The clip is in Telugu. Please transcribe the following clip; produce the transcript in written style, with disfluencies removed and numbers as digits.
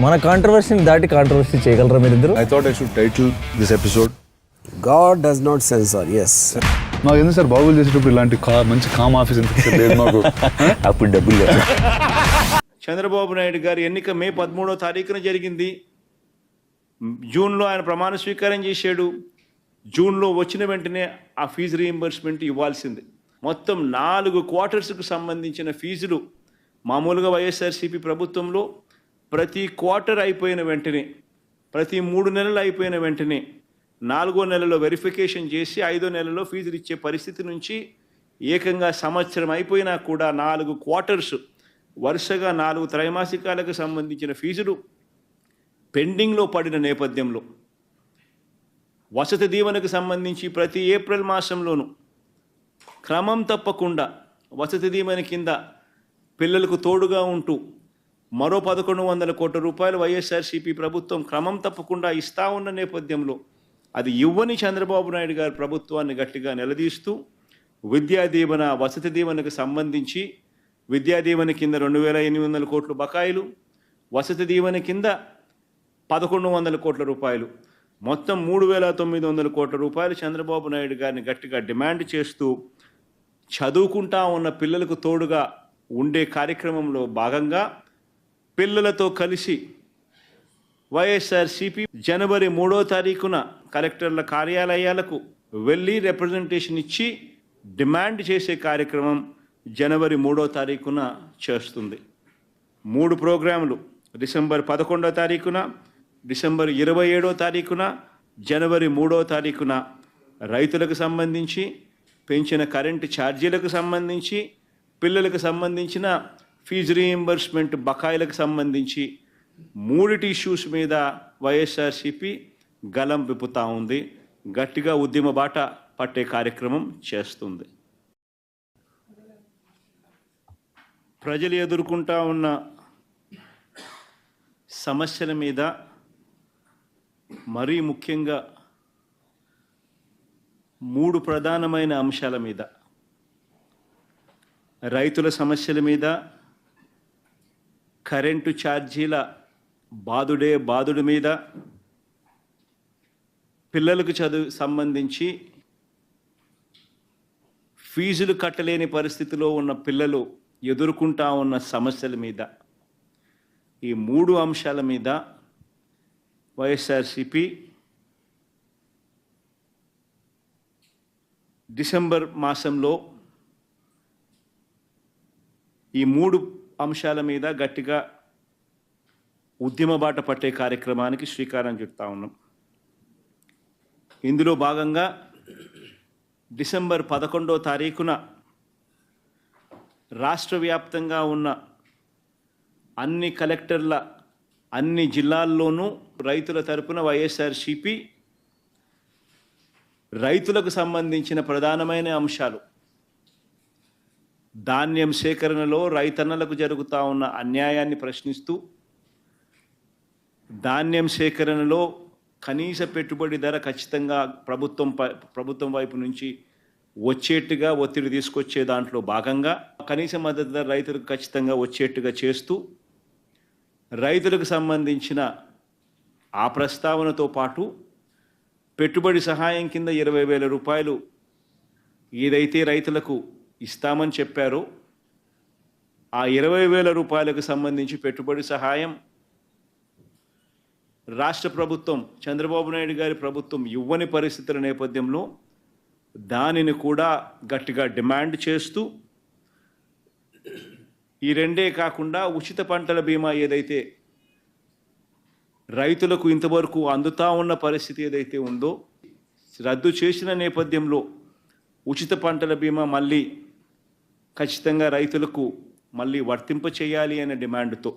మన కాంట్రవర్సీని దాటి కాంట్రవర్సీ చేయగలరా మీరిద్దరు? I thought I should title this episode God does not censor. Yes. నాకు ఎందుకు సార్ బాబులు చేసేటప్పుడు ఇలాంటి మంచి కామ్ ఆఫీస్ ఎందుకు లేదు మాకు? అప్పుడు డబ్బులు లేదు. చంద్రబాబు నాయుడు గారి ఎన్నిక మే 13వ తారీఖున జరిగింది. జూన్లో ఆయన ప్రమాణ స్వీకారం చేశాడు. జూన్లో వచ్చిన వెంటనే ఆ ఫీజు రీయింబర్స్మెంట్ ఇవ్వాల్సింది. మొత్తం 4 క్వార్టర్స్కు సంబంధించిన ఫీజులు మామూలుగా వైఎస్ఆర్సీపీ ప్రభుత్వంలో ప్రతి క్వార్టర్ అయిపోయిన వెంటనే, ప్రతి 3 నెలలు అయిపోయిన వెంటనే 4వ నెలలో వెరిఫికేషన్ చేసి 5వ నెలలో ఫీజులు ఇచ్చే పరిస్థితి నుంచి ఏకంగా సంవత్సరం అయిపోయినా కూడా 4 క్వార్టర్స్ వరుసగా 4 త్రైమాసికాలకు సంబంధించిన ఫీజులు పెండింగ్లో పడిన నేపథ్యంలో వసతి దీవెనకు సంబంధించి ప్రతి ఏప్రిల్ మాసంలోనూ క్రమం తప్పకుండా వసతి దీవెన కింద పిల్లలకు తోడుగా ఉంటూ మరో 1100 కోట్ల రూపాయలు వైఎస్ఆర్సీపీ ప్రభుత్వం క్రమం తప్పకుండా ఇస్తా ఉన్న నేపథ్యంలో అది ఇవ్వని చంద్రబాబు నాయుడు గారి ప్రభుత్వాన్ని గట్టిగా నిలదీస్తూ విద్యా దీవెన, వసతి దీవెనకు సంబంధించి విద్యా దీవెన కింద 2800 కోట్ల బకాయిలు, వసతి దీవెన కింద 1100 కోట్ల రూపాయలు, మొత్తం 3900 కోట్ల రూపాయలు చంద్రబాబు నాయుడు గారిని గట్టిగా డిమాండ్ చేస్తూ చదువుకుంటా ఉన్న పిల్లలకు తోడుగా ఉండే కార్యక్రమంలో భాగంగా పిల్లలతో కలిసి వైఎస్ఆర్సీపీ జనవరి 3వ తారీఖున కలెక్టర్ల కార్యాలయాలకు వెళ్ళి రిప్రజెంటేషన్ ఇచ్చి డిమాండ్ చేసే కార్యక్రమం జనవరి 3వ తారీఖున చేస్తుంది. 3 ప్రోగ్రాములు డిసెంబర్ 11వ తారీఖున, డిసెంబర్ 27వ తారీఖున, జనవరి 3వ తారీఖున రైతులకు సంబంధించి, పెంచిన కరెంటు ఛార్జీలకు సంబంధించి, పిల్లలకు సంబంధించిన ఫీజు రీయింబర్స్మెంట్ బకాయిలకు సంబంధించి 3 ఇష్యూస్ మీద వైఎస్ఆర్సీపీ గలం విప్పుతా ఉంది. గట్టిగా ఉద్యమ బాట పట్టే కార్యక్రమం చేస్తుంది. ప్రజలు ఎదుర్కొంటా ఉన్న సమస్యల మీద, మరీ ముఖ్యంగా 3 ప్రధానమైన అంశాల మీద, రైతుల సమస్యల మీద, కరెంటు ఛార్జీల బాదుడి మీద, పిల్లలకు చదువు సంబంధించి ఫీజులు కట్టలేని పరిస్థితిలో ఉన్న పిల్లలు ఎదుర్కొంటా ఉన్న సమస్యల మీద, ఈ 3 అంశాల మీద వైఎస్ఆర్సీపీ డిసెంబర్ మాసంలో ఈ 3 అంశాల మీద గట్టిగా ఉద్యమ బాట పట్టే కార్యక్రమానికి శ్రీకారం చుడతా ఉన్నాం. ఇందులో భాగంగా డిసెంబర్ 11వ తారీఖున రాష్ట్ర వ్యాప్తంగా ఉన్న అన్ని కలెక్టర్ల అన్ని జిల్లాల్లోనూ రైతుల తరపున వైఎస్ఆర్సీపీ రైతులకు సంబంధించిన ప్రధానమైన అంశాలు, ధాన్యం సేకరణలో రైతన్నలకు జరుగుతూ ఉన్న అన్యాయాన్ని ప్రశ్నిస్తూ, ధాన్యం సేకరణలో కనీస పెట్టుబడి ధర ఖచ్చితంగా ప్రభుత్వం వైపు నుంచి వచ్చేట్టుగా ఒత్తిడి తీసుకొచ్చే దాంట్లో భాగంగా కనీస మద్దతు ధర రైతులకు ఖచ్చితంగా వచ్చేట్టుగా చేస్తూ, రైతులకు సంబంధించిన ఆ ప్రస్తావనతో పాటు పెట్టుబడి సహాయం కింద 20,000 రూపాయలు ఏదైతే రైతులకు ఇస్తామని చెప్పారో ఆ 20,000 రూపాయలకు సంబంధించి పెట్టుబడి సహాయం రాష్ట్ర ప్రభుత్వం, చంద్రబాబు నాయుడు గారి ప్రభుత్వం ఇవ్వని పరిస్థితుల నేపథ్యంలో దానిని కూడా గట్టిగా డిమాండ్ చేస్తూ, ఈ 2 కాకుండా ఉచిత పంటల బీమా ఏదైతే రైతులకు ఇంతవరకు అందుతా ఉన్న పరిస్థితి ఏదైతే ఉందో రద్దు చేసిన నేపథ్యంలో ఉచిత పంటల బీమా మళ్ళీ ఖచ్చితంగా రైతులకు మళ్ళీ వర్తింప చేయాలి అనే డిమాండ్తో